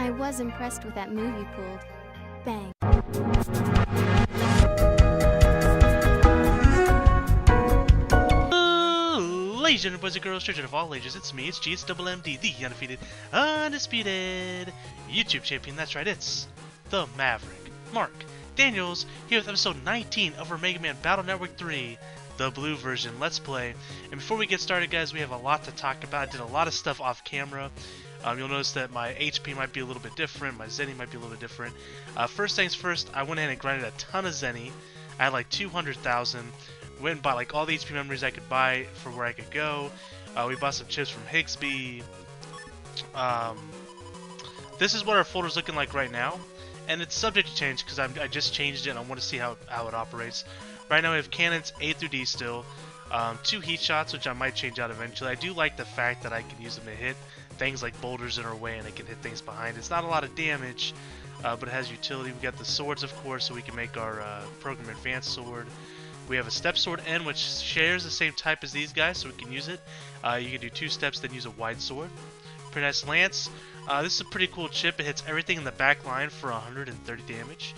I was impressed with that move you pulled. Bang. Ladies and boys and girls, children of all ages, it's me, it's GSMMD, the undefeated, undisputed YouTube champion. That's right, it's the Maverick, Mark Daniels, here with episode 19 of our Mega Man Battle Network 3, the blue version Let's Play. And before we get started, guys, we have a lot to talk about. I did a lot of stuff off camera. You'll notice that my HP might be a little bit different, my Zenny might be a little bit different. First things first, I went ahead and grinded a ton of Zenny. I had like 200,000. Went and bought like all the HP memories I could buy for where I could go. We bought some chips from Higsby. This is what our folder's looking like right now, and it's subject to change because I just changed it and I want to see how it operates. Right now we have cannons A through D still, 2 heat shots, which I might change out eventually. I do like the fact that I can use them to hit things like boulders in our way, and I can hit things behind. It's not a lot of damage, but it has utility. We got the swords, of course, so we can make our Program Advanced sword. We have a step sword N, which shares the same type as these guys, so we can use it. You can do 2 steps, then use a wide sword. Pretty nice lance. This is a pretty cool chip. It hits everything in the back line for 130 damage.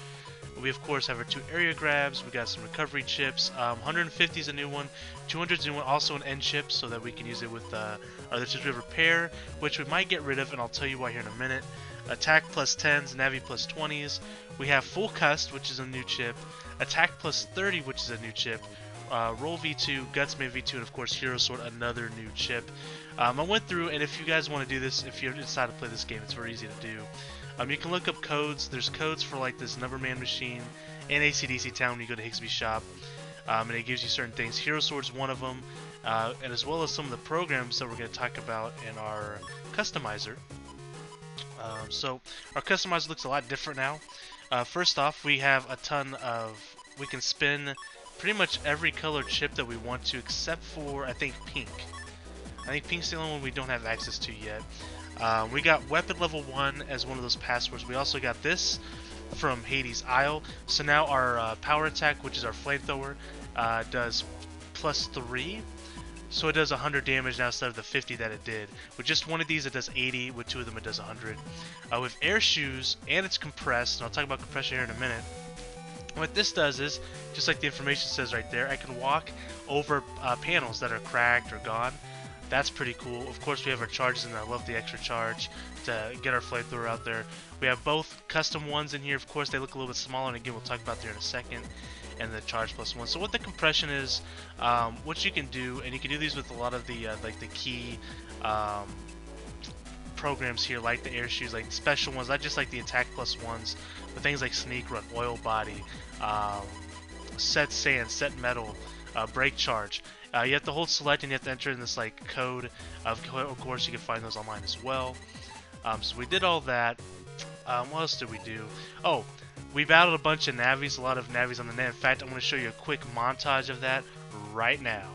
We, of course, have our 2 area grabs. We got some recovery chips. 150 is a new one. 200 is a new one, also an N chip, so that we can use it with our other chips. We have repair, which we might get rid of, and I'll tell you why here in a minute. Attack plus 10s, Navi plus 20s. We have full cust, which is a new chip. Attack plus 30, which is a new chip. Roll V2, Gutsman V2, and of course Hero Sword, another new chip. I went through, and if you guys want to do this, if you decide to play this game, it's very easy to do. You can look up codes. There's codes for like this Numberman machine and AC/DC Town when you go to Higsby shop, and it gives you certain things. Hero Sword's one of them, and as well as some of the programs that we're going to talk about in our customizer. So our customizer looks a lot different now. First off, we have a ton of, we can spin pretty much every color chip that we want to, except for, I think, pink. I think pink's the only one we don't have access to yet. We got weapon level 1 as one of those passwords. We also got this from Hades Isle. So now our power attack, which is our flamethrower, does plus 3. So it does 100 damage now instead of the 50 that it did. With just one of these it does 80, with 2 of them it does 100. With air shoes, and it's compressed, and I'll talk about compression here in a minute. What this does is, just like the information says right there, I can walk over panels that are cracked or gone. That's pretty cool. Of course we have our charges, and I love the extra charge to get our flamethrower out there. We have both custom ones in here. Of course they look a little bit smaller, and again we'll talk about there in a second. And the charge plus 1. So what the compression is, what you can do, and you can do these with a lot of the like the key programs here, like the air shoes, like the special ones, not just like the attack plus ones, but things like sneak run, oil body, set sand, set metal, brake charge. You have to hold select, and you have to enter in this like code. Of course you can find those online as well. So we did all that. What else did we do? Oh, we battled a bunch of Navis, a lot of Navis on the net. In fact, I'm going to show you a quick montage of that right now.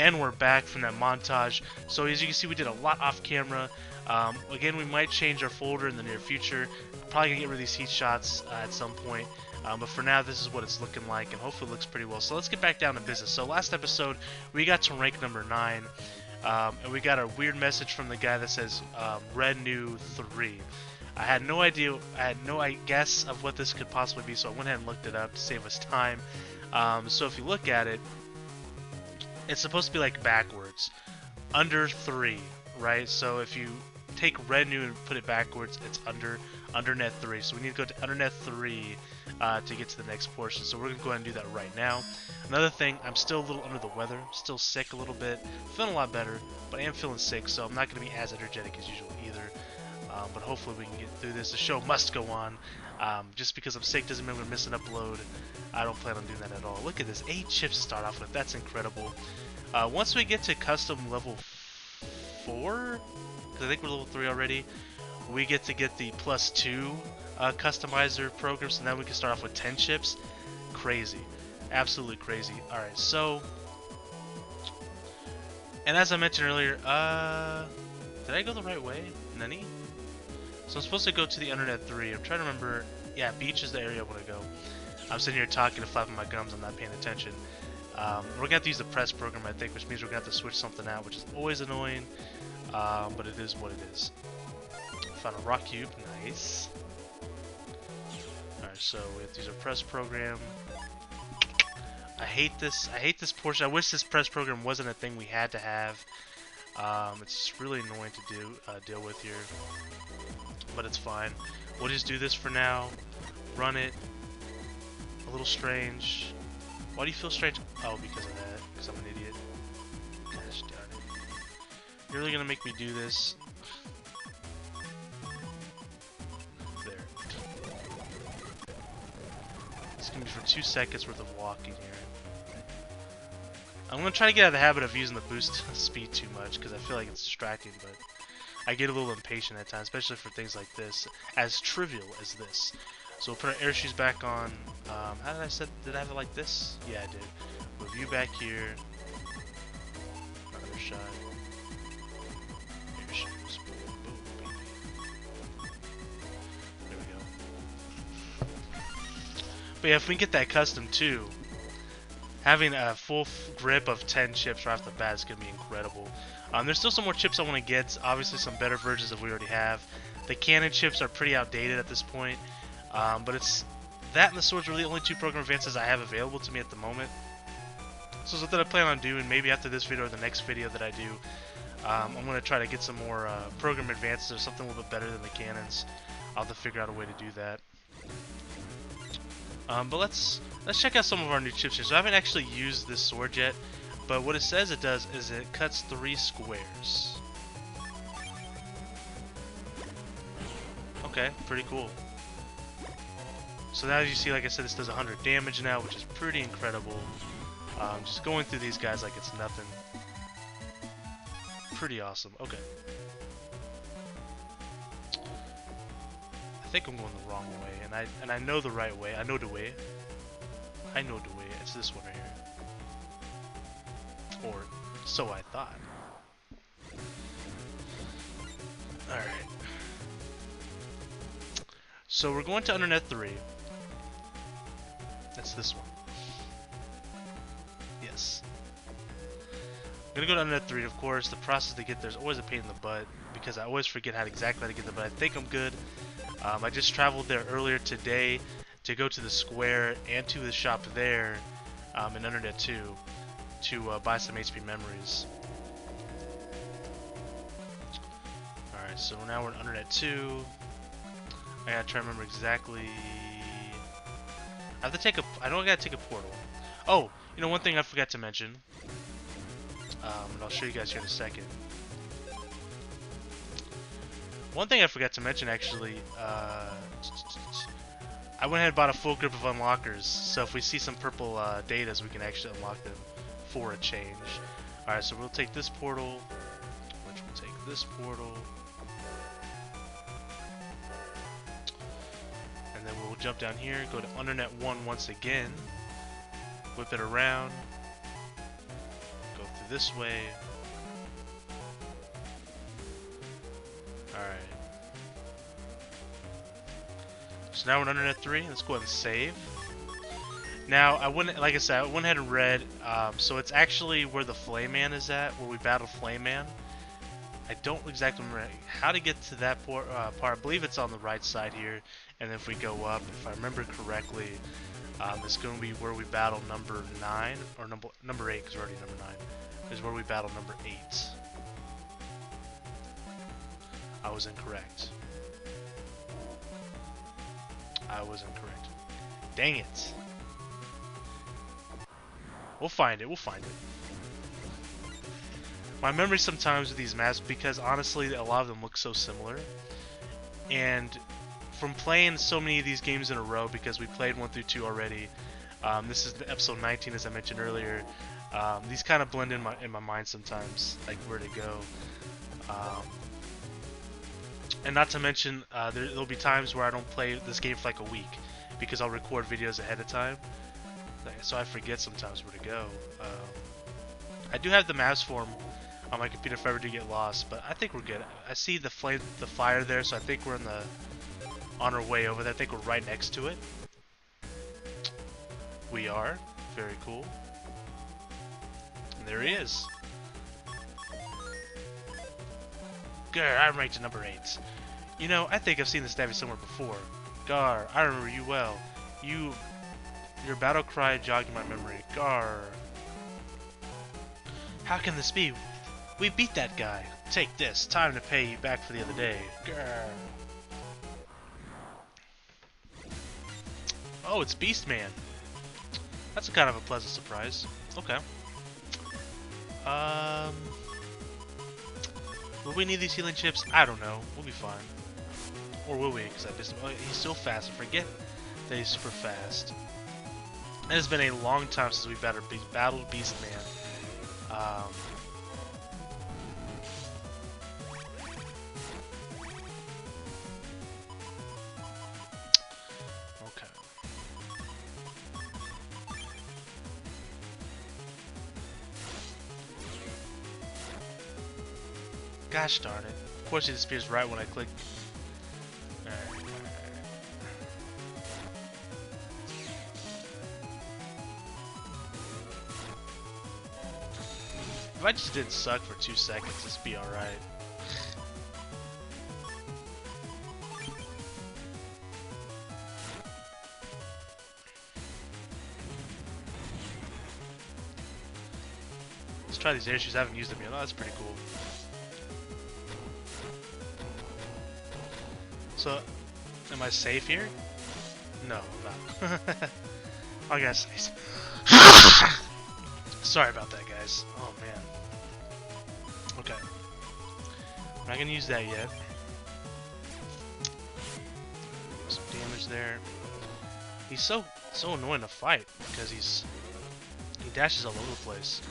And we're back from that montage. So as you can see, we did a lot off camera. Again, we might change our folder in the near future. Probably gonna get rid of these heat shots at some point. But for now, this is what it's looking like, and hopefully it looks pretty well. So let's get back down to business. So last episode, we got to rank number 9. And we got a weird message from the guy that says Red New 3. I had no idea, I had no guess of what this could possibly be, so I went ahead and looked it up to save us time. So if you look at it, it's supposed to be like backwards, under 3, right? So if you take Red New and put it backwards, it's under net 3. So we need to go to under net 3 to get to the next portion. So we're gonna go ahead and do that right now. Another thing, I'm still a little under the weather, still sick a little bit, feeling a lot better, but I am feeling sick, so I'm not gonna be as energetic as usual either. But hopefully we can get through this. The show must go on. Just because I'm sick doesn't mean we're going to miss an upload. I don't plan on doing that at all. Look at this, 8 chips to start off with. That's incredible. Once we get to custom level 4, because I think we're level 3 already, we get to get the +2 customizer program, so now we can start off with 10 chips. Crazy. Absolutely crazy. Alright, so... And as I mentioned earlier, did I go the right way? Nani? So I'm supposed to go to the Internet 3. I'm trying to remember. Yeah, beach is the area I want to go. I'm sitting here talking and flapping my gums. I'm not paying attention. We're going to have to use the press program, I think, which means we're going to have to switch something out, which is always annoying. But it is what it is. Found a rock cube. Nice. Alright, so we have to use our press program. I hate this. I hate this portion. I wish this press program wasn't a thing we had to have. It's just really annoying to deal with here. But it's fine. We'll just do this for now. Run it. A little strange. Why do you feel strange? Oh, because of that. Because I'm an idiot. Gosh darn it. You're really gonna make me do this? There. It's gonna be for 2 seconds worth of walking here. I'm gonna try to get out of the habit of using the boost speed too much because I feel like it's distracting, but I get a little impatient at times, especially for things like this, as trivial as this. So we'll put our air shoes back on. How did I set? Did I have it like this? Yeah, I did. Move you back here. Another shot. Air shoes. Boom, boom, baby. There we go. But yeah, if we can get that custom too, having a full grip of 10 chips right off the bat is going to be incredible. There's still some more chips I want to get. Obviously some better versions that we already have. The cannon chips are pretty outdated at this point. But it's that and the swords are really the only 2 program advances I have available to me at the moment. So something I plan on doing maybe after this video or the next video that I do. I'm going to try to get some more program advances or something a little bit better than the cannons. I'll have to figure out a way to do that. But let's check out some of our new chips here. So I haven't actually used this sword yet, but what it says it does is it cuts 3 squares. Okay, pretty cool. So now as you see, like I said, this does 100 damage now, which is pretty incredible. Just going through these guys like it's nothing. Pretty awesome. Okay. I think I'm going the wrong way, and I know the right way. I know the way. I know the way. It's this one right here. Or so I thought. Alright. So we're going to Undernet 3. That's this one. Yes. I'm gonna go to Undernet 3, of course. The process to get there is always a pain in the butt because I always forget exactly how to get there, but I think I'm good. I just traveled there earlier today to go to the square and to the shop there in Undernet 2 to buy some HP memories. Alright, so now we're in Undernet 2. I gotta try to remember exactly. I have to take a. I know I gotta take a portal. Oh, you know, one thing I forgot to mention. And I'll show you guys here in a second. One thing I forgot to mention actually. I went ahead and bought a full grip of unlockers. So if we see some purple datas, we can actually unlock them for a change. All right, so we'll take this portal, which will take this portal. And then we'll jump down here, go to Undernet 1 once again, whip it around, go through this way. Alright. So now we're under net 3. Let's go ahead and save. Now, I went, like I said, I went ahead and read, so it's actually where the Flame Man is at, where we battle Flame Man. I don't exactly remember how to get to that part. I believe it's on the right side here, and if we go up, if I remember correctly, it's going to be where we battle number 9, or number 8, because we're already number 9, is where we battle number 8. I was incorrect. I was incorrect. Dang it. We'll find it. We'll find it. My memory sometimes with these maps, because honestly, a lot of them look so similar. And from playing so many of these games in a row, because we played 1 through 2 already, this is episode 19, as I mentioned earlier. These kind of blend in my mind sometimes, like where to go. And not to mention, there'll be times where I don't play this game for like a week, because I'll record videos ahead of time. So I forget sometimes where to go. I do have the maps form on my computer if I ever do get lost, but I think we're good. I see the fire there, so I think we're on our way over there. I think we're right next to it. We are. Very cool. And there he is. Grr, I'm ranked to number 8. You know, I think I've seen this Davy somewhere before. Gar, I remember you well. Your battle cry jogged in my memory. Gar. How can this be? We beat that guy. Take this. Time to pay you back for the other day. Grr. Oh, it's Beast Man. That's kind of a pleasant surprise. Okay. Will we need these healing chips? I don't know. We'll be fine. Or will we? Because he's so fast. I forget that he's super fast. It has been a long time since we battled Beast Man. Okay. Gosh darn it. Of course he disappears right when I click. Alright. If I just didn't suck for 2 seconds, this would be alright. Let's try these air shoes. I haven't used them yet. Oh, that's pretty cool. So, am I safe here? No, I'm not. I gotta sneeze. Sorry about that, guys. Oh, man. Okay. I'm not gonna use that yet. Some damage there. He's so annoying to fight because he dashes all over the place.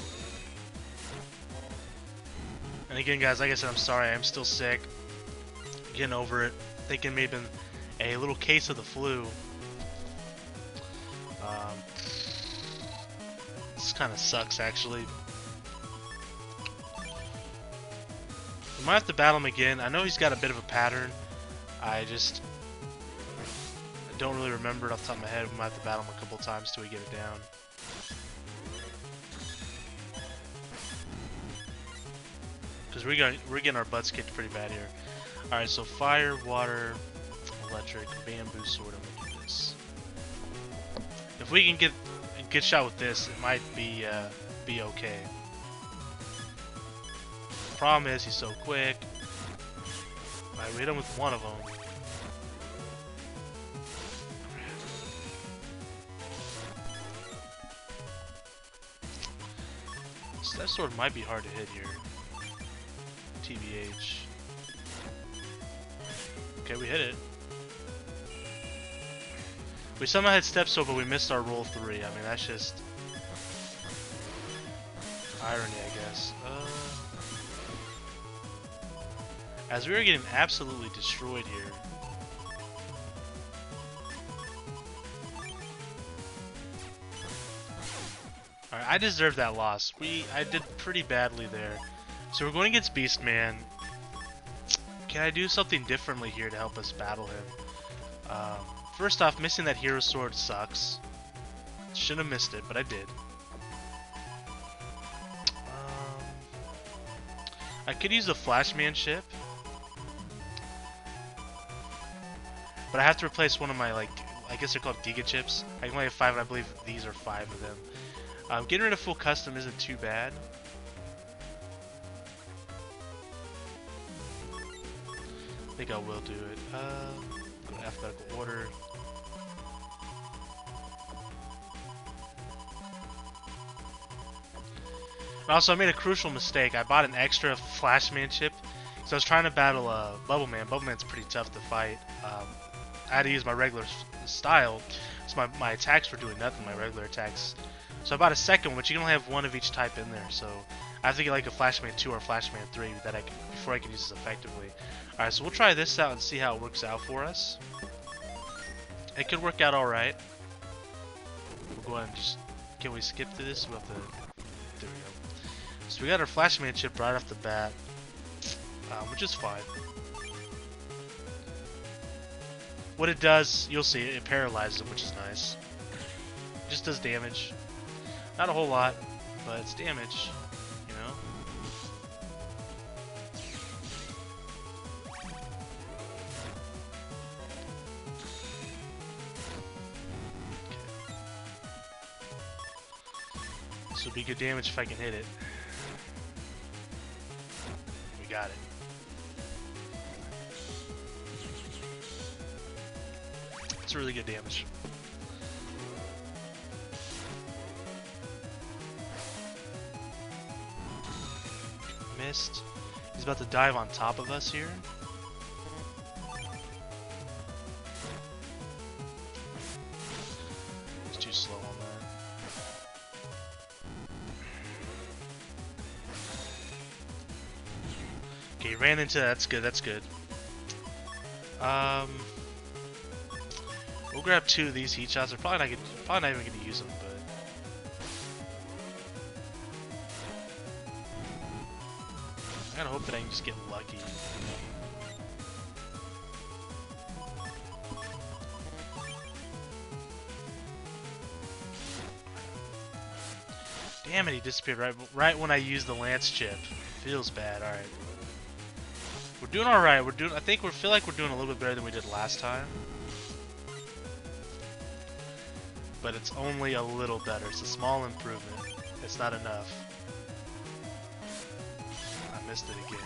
And again, guys, like I said, I'm sorry. I'm still sick. Getting over it. Thinking maybe a little case of the flu. This kind of sucks, actually. We might have to battle him again. I know he's got a bit of a pattern. I don't really remember it off the top of my head. We might have to battle him a couple times till we get it down. Because we're getting our butts kicked pretty bad here. Alright, so fire, water, electric, bamboo sword, and we do this. If we can get a good shot with this, it might be okay. Problem is, he's so quick. Alright, we hit him with one of them. So that sword might be hard to hit here. TBH. Okay, we hit it. We somehow hit step sword, but we missed our roll 3. I mean, that's just irony, I guess. As we were getting absolutely destroyed here. Alright, I deserve that loss. I did pretty badly there. So we're going against Beastman. Can I do something differently here to help us battle him? First off, missing that hero sword sucks. Shouldn't have missed it, but I did. I could use the Flashman ship, but I have to replace one of my, like, I guess they're called Giga chips. I can only have 5, and I believe these are 5 of them. Getting rid of full custom isn't too bad. I think I will do it. Go to alphabetical order. And also, I made a crucial mistake. I bought an extra Flashman chip, so I was trying to battle Bubble Man. Bubble Man's pretty tough to fight. I had to use my regular style, so my attacks were doing nothing, my regular attacks. So I bought a second one, but you can only have one of each type in there, so I have to get like a Flashman 2 or Flashman 3 before I can use this effectively. Alright, so we'll try this out and see how it works out for us. It could work out alright. We'll go ahead and just... Can we skip through this? We'll have to... There we go. So we got our Flashman chip right off the bat, which is fine. What it does, you'll see, it paralyzes him, which is nice. It just does damage. Not a whole lot, but it's damage, you know? Okay. This would be good damage if I can hit it. We got it. It's really good damage. Missed. He's about to dive on top of us here. He's too slow on that. Okay, he ran into that. That's good. That's good. We'll grab 2 of these heat shots. They're probably not even going to use them, but I gotta hope that I can just get lucky. Damn it, he disappeared right when I used the lance chip. Feels bad. All right, we're doing all right. I feel like we're doing a little bit better than we did last time. But it's only a little better. It's a small improvement. It's not enough. I missed it again.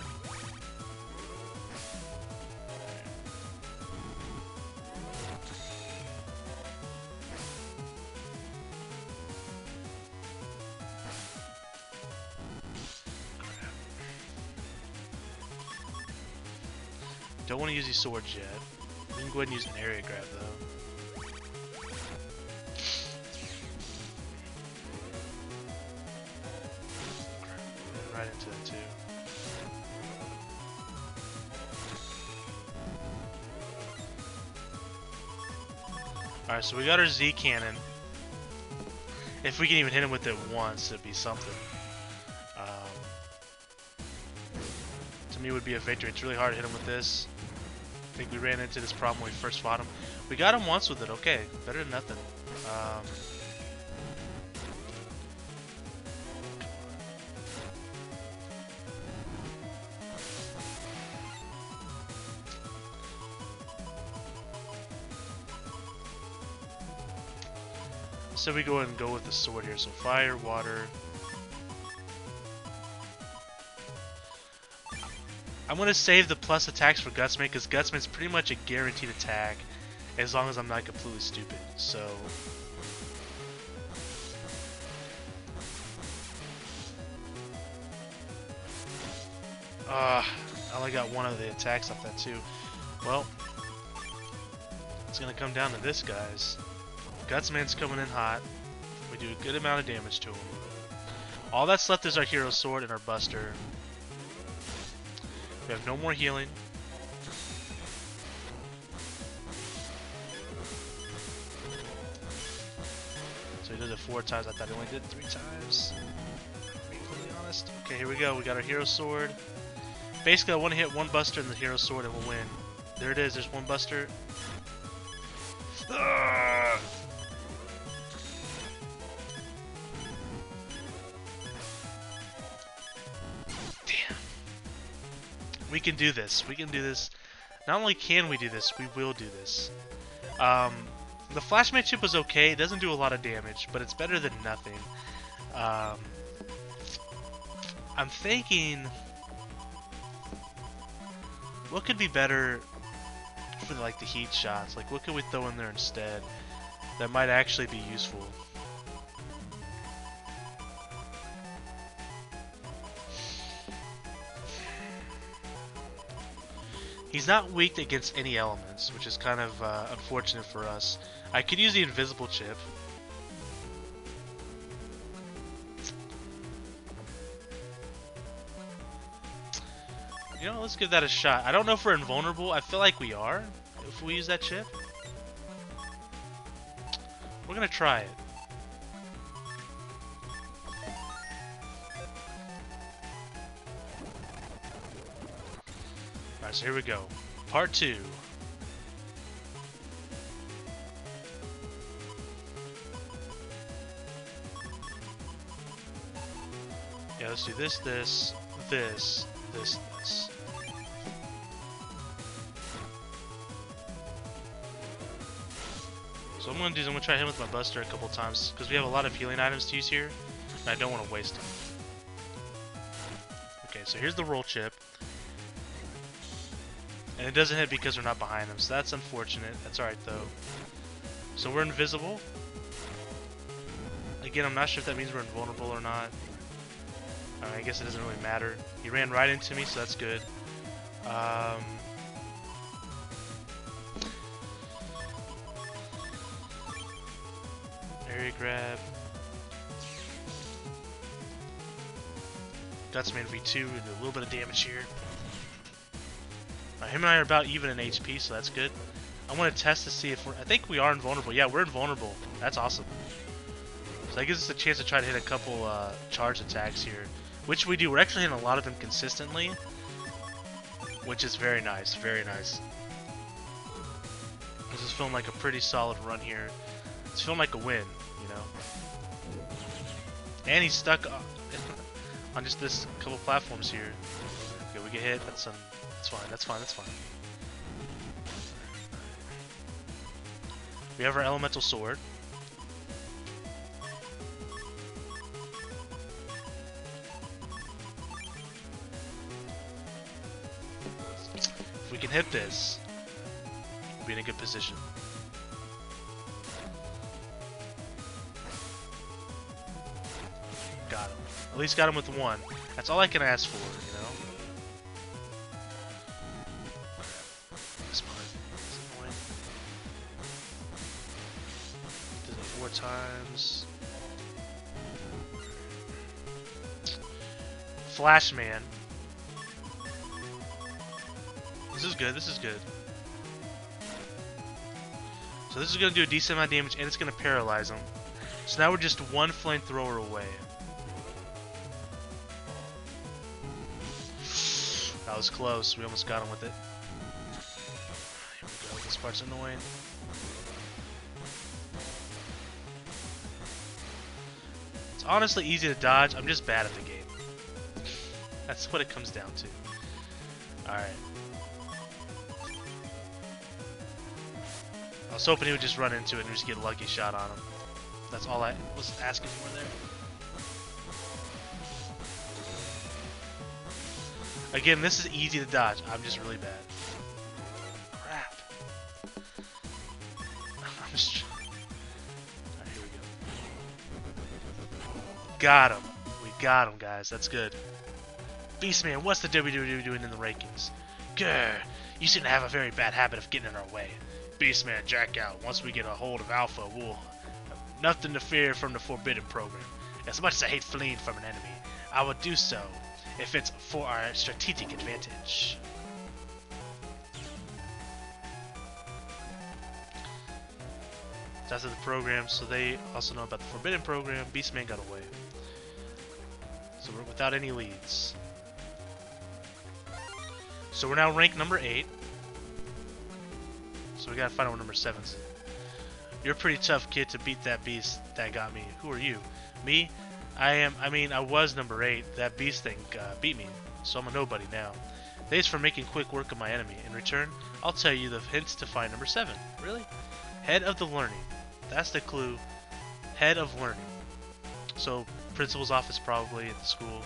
Don't want to use these swords yet. We can go ahead and use an area grab though. Right into that too. Alright, so we got our Z cannon. If we can even hit him with it once, it'd be something. To me, it would be a victory. It's really hard to hit him with this. I think we ran into this problem when we first fought him. We got him once with it. Okay, better than nothing. So we go ahead and go with the sword here. So fire, water. I'm going to save the plus attacks for Gutsman because Gutsman's pretty much a guaranteed attack as long as I'm not completely stupid. So I only got one of the attacks off that too. Well, it's going to come down to this, guys. Gutsman's coming in hot. We do a good amount of damage to him. All that's left is our hero sword and our buster. We have no more healing. So he does it 4 times. I thought he only did 3 times. To be completely honest. Okay, here we go. We got our hero sword. Basically, I want to hit one buster in the hero sword and we'll win. There it is. There's one buster. Ugh! Damn. We can do this. We can do this. Not only can we do this, we will do this. The flashman chip was okay. It doesn't do a lot of damage, but it's better than nothing. I'm thinking, what could be better for like the heat shots? Like, what could we throw in there instead that might actually be useful? He's not weak against any elements, which is kind of unfortunate for us. I could use the invisible chip. You know, let's give that a shot. I don't know if we're invulnerable. I feel like we are if we use that chip. We're gonna try it. Alright, so here we go. Part 2. Yeah, let's do this, this, this, this, this. So what I'm gonna do is I'm gonna try him with my buster a couple times because we have a lot of healing items to use here, and I don't want to waste them. Okay, so here's the roll chip. And it doesn't hit because we're not behind them, so that's unfortunate. That's alright though. So we're invisible. Again, I'm not sure if that means we're invulnerable or not. I guess it doesn't really matter. He ran right into me, so that's good. Area grab. Guts Man V2, do a little bit of damage here. Him and I are about even in HP, so that's good. I want to test to see if we're... I think we are invulnerable. Yeah, we're invulnerable. That's awesome. So that gives us a chance to try to hit a couple charge attacks here. Which we do. We're actually hitting a lot of them consistently. Which is very nice. Very nice. This is feeling like a pretty solid run here. It's feeling like a win, you know. And he's stuck on just this couple platforms here. Okay, we get hit. That's fine. That's fine. That's fine. We have our elemental sword. If we can hit this, we'll be in a good position. Got him. At least got him with one. That's all I can ask for, you know? This part is annoying. Did it 4 times. Flashman. This is good, this is good. So this is going to do a decent amount of damage, and it's going to paralyze him. So now we're just one flamethrower away. That was close, we almost got him with it. Here we go, this part's annoying. It's honestly easy to dodge, I'm just bad at the game. That's what it comes down to. Alright. I was hoping he would just run into it and just get a lucky shot on him. That's all I was asking for there. Again, this is easy to dodge. I'm just really bad. Crap. I'm just... Alright, here we go. Got him. We got him, guys. That's good. Beastman, what's the WWE doing in the rankings? Grr. You seem to have a very bad habit of getting in our way. Beastman, jack out. Once we get a hold of Alpha, we'll have nothing to fear from the Forbidden Program. As much as I hate fleeing from an enemy, I would do so if it's for our strategic advantage. That's the program, so they also know about the Forbidden program. Beastman got away. So we're without any leads. So we're now ranked number 8. So we gotta find out what number 7's. You're a pretty tough kid to beat that beast that got me. Who are you? Me? I was number 8. That beast thing beat me, so I'm a nobody now. Thanks for making quick work of my enemy. In return, I'll tell you the hints to find number 7. Really? Head of the learning. That's the clue. Head of learning. So, principal's office probably at the school.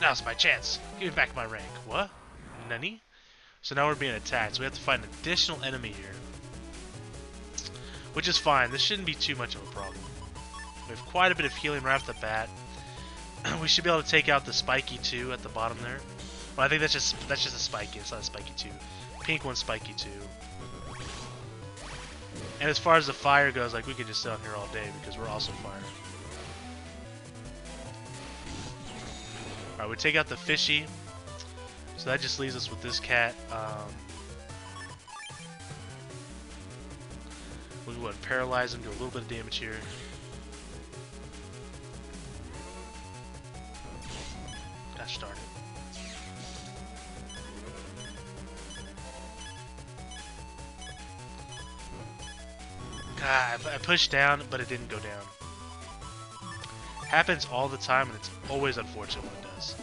Now's my chance. Give me back my rank. What? Nani? So now we're being attacked, so we have to find an additional enemy here. Which is fine. This shouldn't be too much of a problem. We have quite a bit of healing right off the bat. We should be able to take out the spiky 2 at the bottom there. Well, I think that's just a spiky. It's not a spiky 2. Pink one, spiky 2. And as far as the fire goes, like, we could just sit on here all day because we're also fire. Alright, we take out the fishy. So that just leaves us with this cat. We would paralyze him, do a little bit of damage here. Gosh darn it. God, I pushed down, but it didn't go down. Happens all the time, and it's always unfortunate when it does.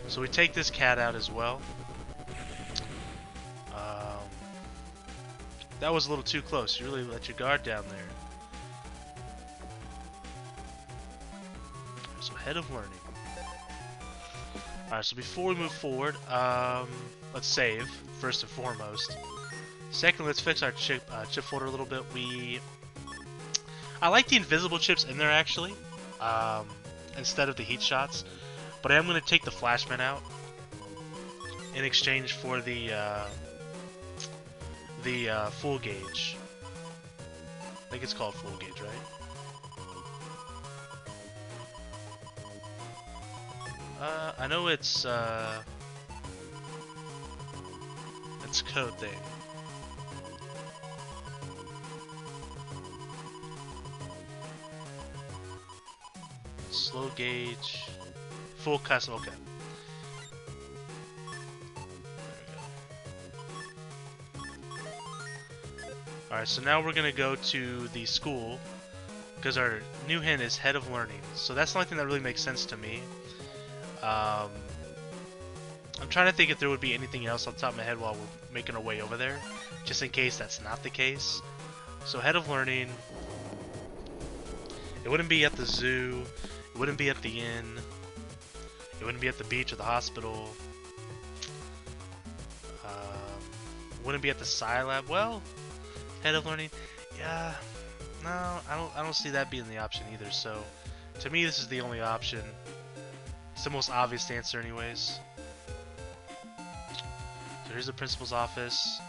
So we take this cat out as well. That was a little too close. You really let your guard down there. So head of learning. Alright, so before we move forward, let's save, first and foremost. Second, let's fix our chip folder a little bit. I like the invisible chips in there, actually, instead of the heat shots. But I am going to take the flashman out in exchange for the full gauge. I think it's called full gauge, right? I know it's code thing. Slow gauge, full custom. Okay. Alright, so now we're gonna go to the school because our new hint is head of learning. So that's the only thing that really makes sense to me. I'm trying to think if there would be anything else on top of my head while we're making our way over there, just in case that's not the case. So head of learning. It wouldn't be at the zoo. It wouldn't be at the inn. It wouldn't be at the beach or the hospital. Wouldn't be at the Sci Lab. Well, head of learning. Yeah. No, I don't see that being the option either. So, to me, this is the only option. It's the most obvious answer, anyways. So here's the principal's office.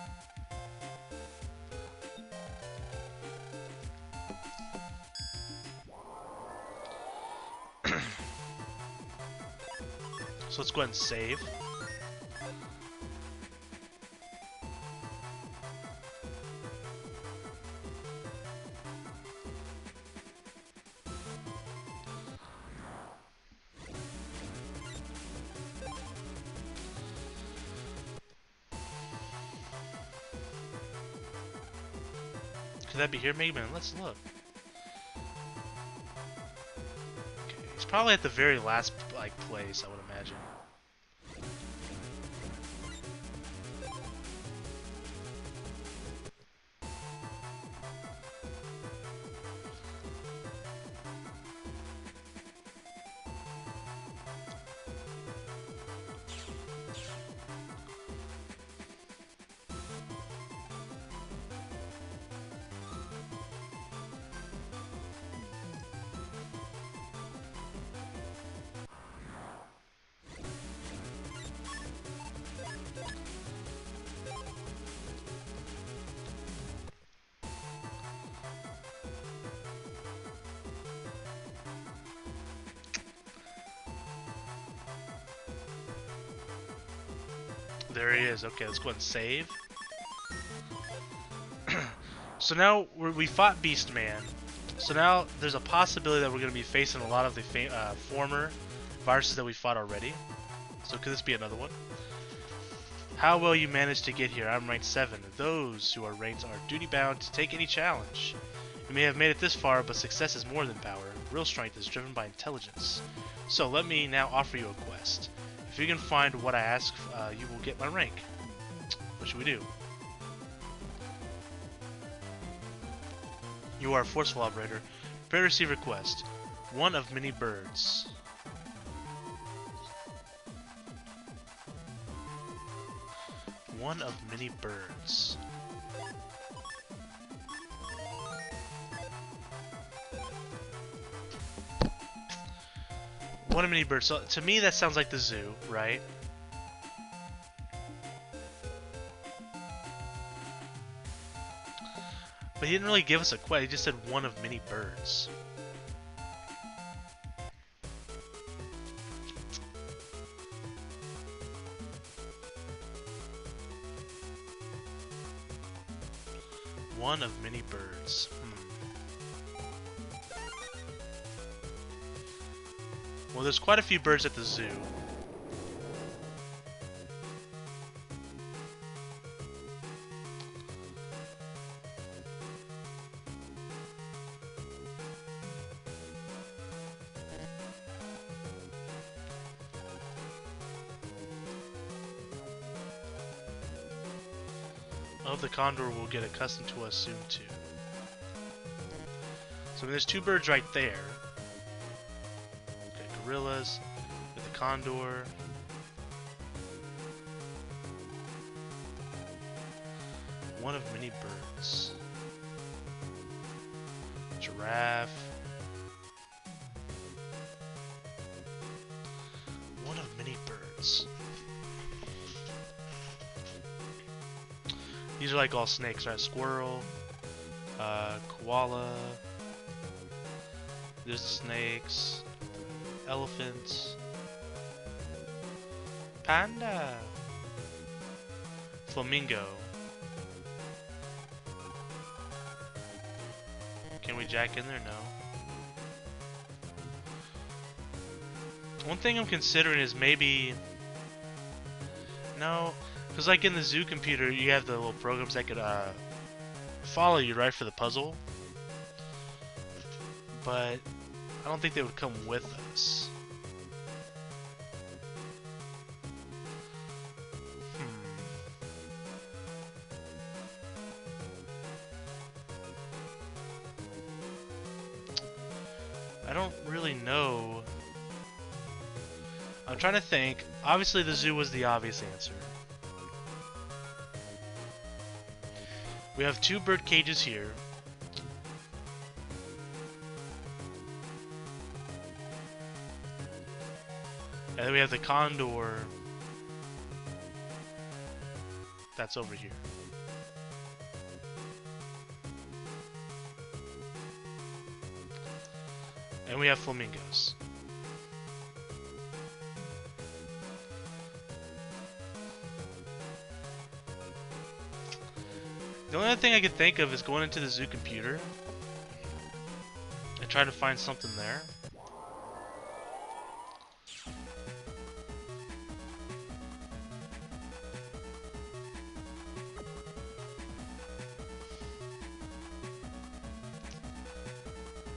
So let's go ahead and save. Could that be here, Mega Man? Let's look. Okay, he's probably at the very last place, I would imagine. There he is. Okay, let's go ahead and save. So now we fought Beast Man. So now there's a possibility that we're going to be facing a lot of the former viruses that we fought already. So could this be another one? How well you managed to get here. I'm ranked 7. Those who are ranked are duty-bound to take any challenge. You may have made it this far, but success is more than power. Real strength is driven by intelligence. So let me now offer you a quest. If you can find what I ask, you will get my rank. What should we do? You are a forceful operator. Prepare to receive request. One of many birds. One of many birds. One of many birds. So to me that sounds like the zoo, right? But he didn't really give us a quest, he just said one of many birds. One of many birds. Well, there's quite a few birds at the zoo. The condor will get accustomed to us soon too. So there's two birds right there. Okay, gorillas, with the condor. One of many birds. Giraffe. One of many birds. These are like all snakes, right? Squirrel, koala, there's the snakes, elephants, panda, flamingo. Can we jack in there? No. One thing I'm considering is maybe... No. Because like in the zoo computer, you have the little programs that could follow you, right, for the puzzle. But I don't think they would come with us. I don't really know. I'm trying to think. Obviously the zoo was the obvious answer. We have two bird cages here. And then we have the condor that's over here. And we have flamingos. The only other thing I could think of is going into the zoo computer and trying to find something there.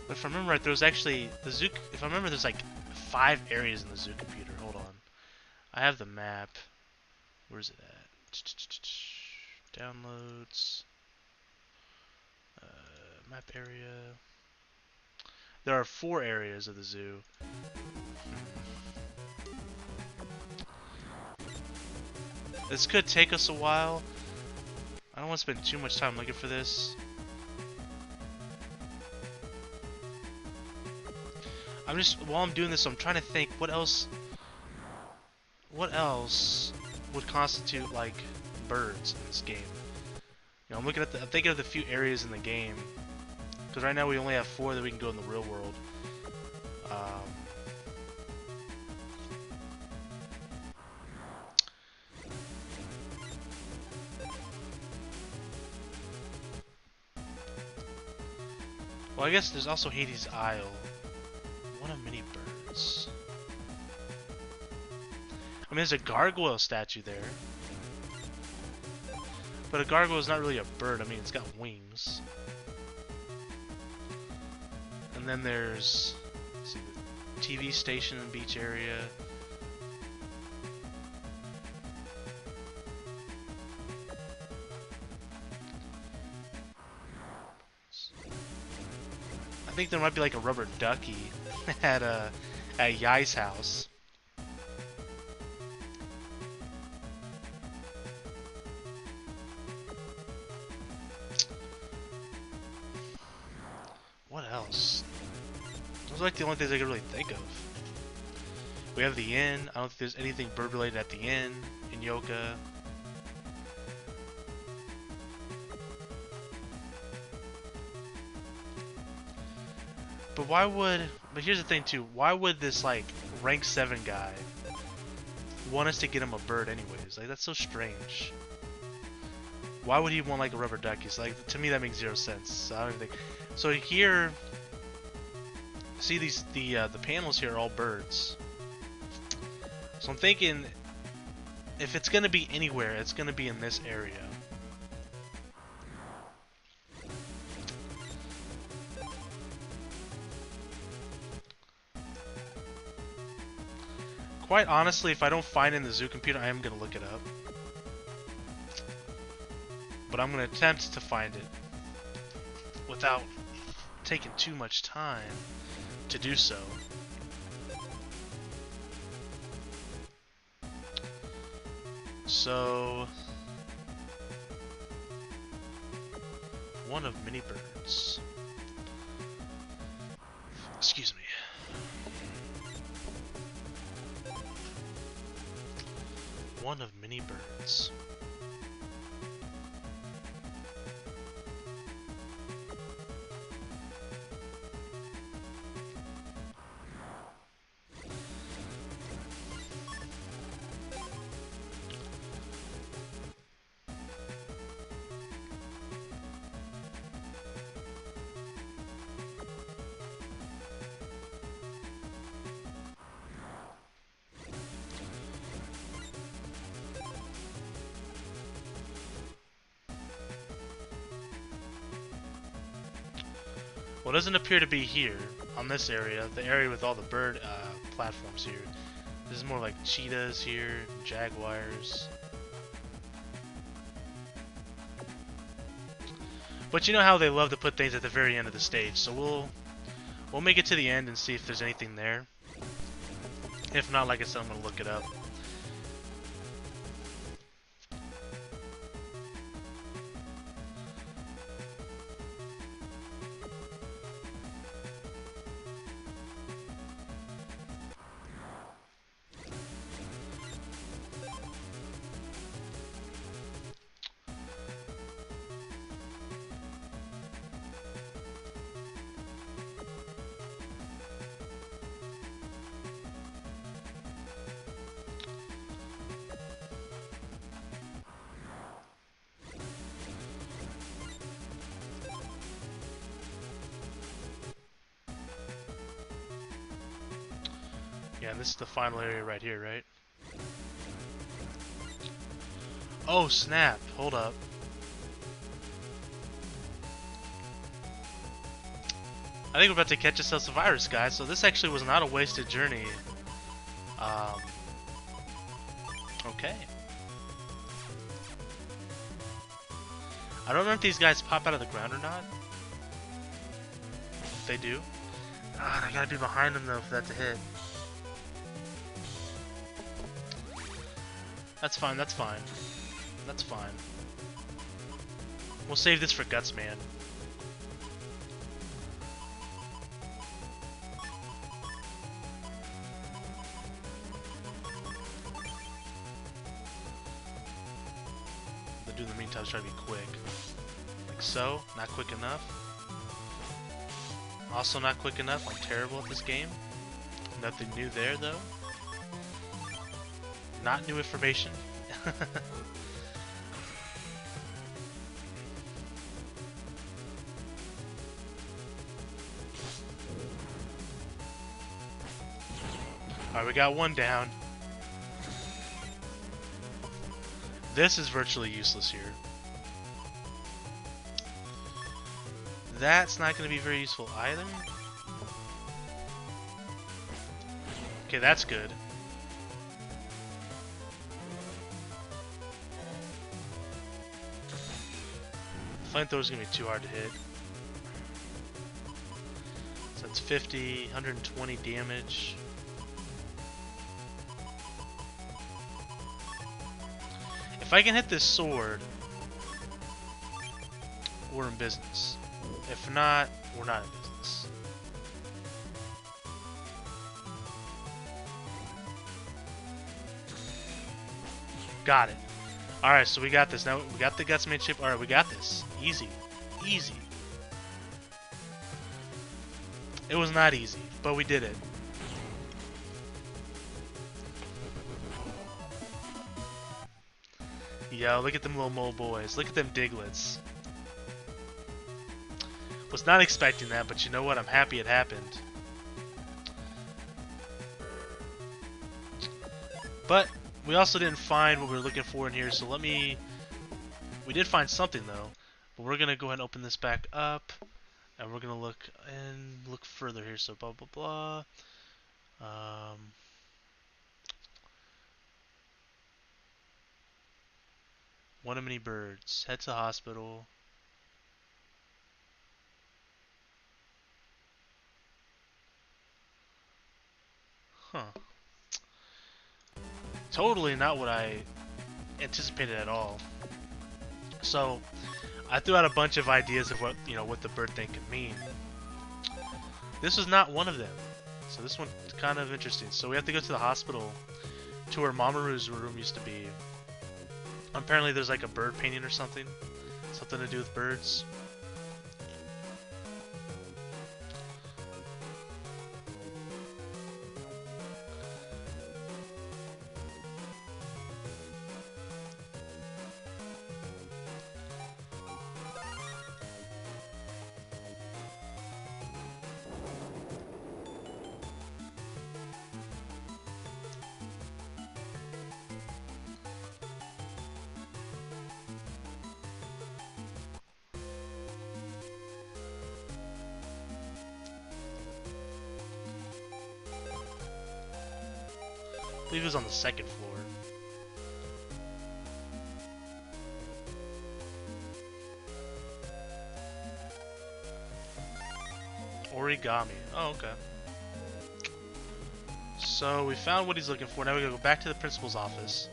But if I remember right, there was actually the zoo. If I remember, there's like 5 areas in the zoo computer. Hold on, I have the map. Where's it at? Downloads. Map area. There are 4 areas of the zoo. This could take us a while. I don't want to spend too much time looking for this. While I'm doing this, I'm trying to think what else would constitute like birds in this game. You know, I'm thinking of the few areas in the game, because right now we only have 4 that we can go in the real world. Well, I guess there's also Hades' Isle. One of many birds. I mean, there's a gargoyle statue there. But a gargoyle is not really a bird. I mean, it's got wings. And then there's, let's see, the TV station and beach area. I think there might be like a rubber ducky at Yai's house. What else? Those are like the only things I can really think of. We have the inn. I don't think there's anything bird related at the inn in Yoka. But why would... But here's the thing too. Why would this like rank 7 guy want us to get him a bird anyways? Like, that's so strange. Why would he want like a rubber ducky? It's like, to me that makes 0 sense. So I don't even think... So here... See these... The panels here are all birds. So I'm thinking... If it's gonna be anywhere, it's gonna be in this area. Quite honestly, if I don't find it in the zoo computer, I am going to look it up. But I'm going to attempt to find it without taking too much time to do so. So, one of many birds. Excuse me. One of many birds. Well, it doesn't appear to be here, on this area, the area with all the bird platforms here. This is more like cheetahs here, jaguars. But you know how they love to put things at the very end of the stage, so we'll make it to the end and see if there's anything there. If not, like I said, I'm going to look it up. Yeah, and this is the final area right here, right? Oh, snap. Hold up. I think we're about to catch ourselves a virus, guys, so this actually was not a wasted journey. Okay. I don't know if these guys pop out of the ground or not. If they do. I gotta be behind them, though, for that to hit. That's fine, that's fine. That's fine. We'll save this for Guts Man. But in the meantime, try to be quick. Like so. Not quick enough. Also not quick enough. I'm terrible at this game. Nothing new there, though. Not new information. Alright, we got one down. This is virtually useless here. That's not going to be very useful either. Okay, that's good. Flamethrower's going to be too hard to hit. So that's 50, 120 damage. If I can hit this sword, we're in business. If not, we're not in business. Got it. Alright, so we got this. Now we got the Guts main chip. Alright, we got this. Easy. Easy. It was not easy, but we did it. Yo, look at them little mole boys. Look at them diglets. Was not expecting that, but you know what? I'm happy it happened. But we also didn't find what we were looking for in here, so let me... We did find something, though. But we're going to go ahead and open this back up. And we're going to look further here. So blah, blah, blah. One of many birds. Head to the hospital. Huh. Totally not what I anticipated at all. So, I threw out a bunch of ideas of what, what the bird thing could mean. This was not one of them. So this one's kind of interesting. So we have to go to the hospital to where Mamoru's room used to be. Apparently there's like a bird painting or something. Something to do with birds. I believe it was on the second floor. Origami. Oh, okay. So we found what he's looking for. Now we gotta go back to the principal's office.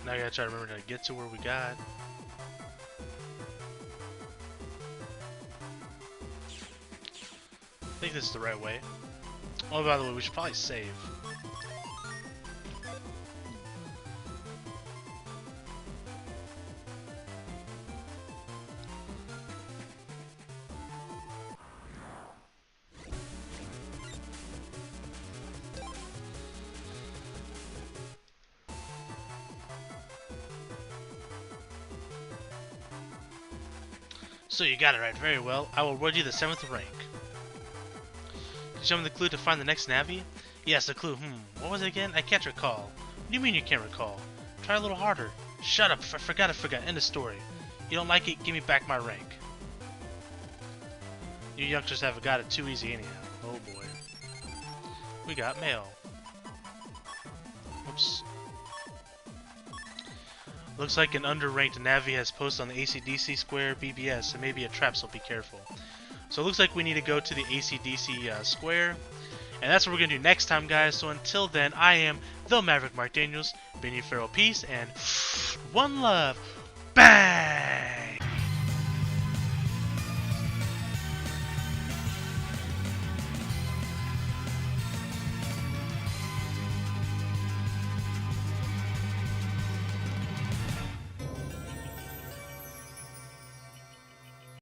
Now I gotta try to remember to get to where we got. I think this is the right way. Oh, by the way, we should probably save. So you got it right, very well. I will award you the 7th rank. Can you show me the clue to find the next Navi? Yes, the clue. What was it again? I can't recall. What do you mean you can't recall? Try a little harder. Shut up. I forgot. End of story. You don't like it? Give me back my rank. You youngsters have got it too easy anyhow. Oh boy. We got mail. Oops. Looks like an underranked Navi has posted on the ACDC square BBS, and maybe a trap, so be careful. So it looks like we need to go to the ACDC square, and that's what we're going to do next time, guys. So until then, I am the Maverick Mark Daniels, bidding you farewell, peace, and one love. Bang!